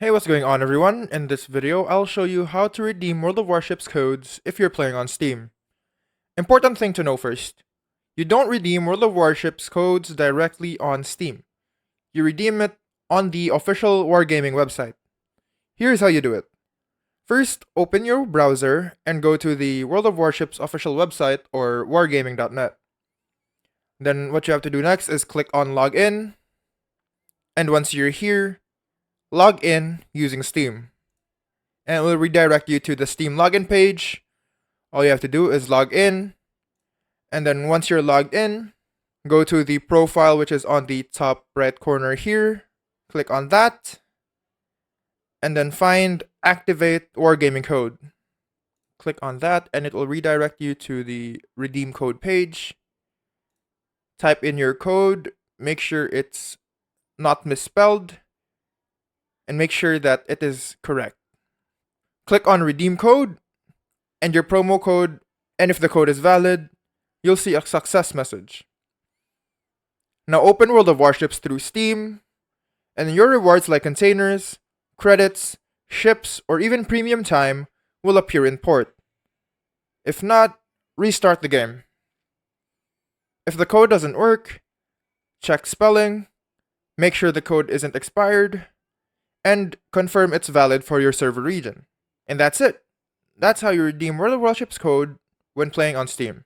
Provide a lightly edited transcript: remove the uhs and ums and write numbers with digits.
Hey, what's going on everyone? In this video, I'll show you how to redeem World of Warships codes if you're playing on Steam. Important thing to know first. You don't redeem World of Warships codes directly on Steam. You redeem it on the official Wargaming website. Here's how you do it. First, open your browser and go to the World of Warships official website or wargaming.net. Then what you have to do next is click on Login, and once you're here, log in using Steam. And it will redirect you to the Steam login page. All you have to do is log in, and then once you're logged in, go to the profile which is on the top right corner here, click on that, and then find Activate Wargaming Code. Click on that and it will redirect you to the redeem code page. Type in your code, make sure it's not misspelled, and make sure that it is correct. Click on redeem code and your promo code, and if the code is valid, you'll see a success message. Now open World of Warships through Steam, and your rewards like containers, credits, ships, or even premium time will appear in port. If not, restart the game. If the code doesn't work, check spelling, make sure the code isn't expired, and confirm it's valid for your server region. And that's it. That's how you redeem World of Warships code when playing on Steam.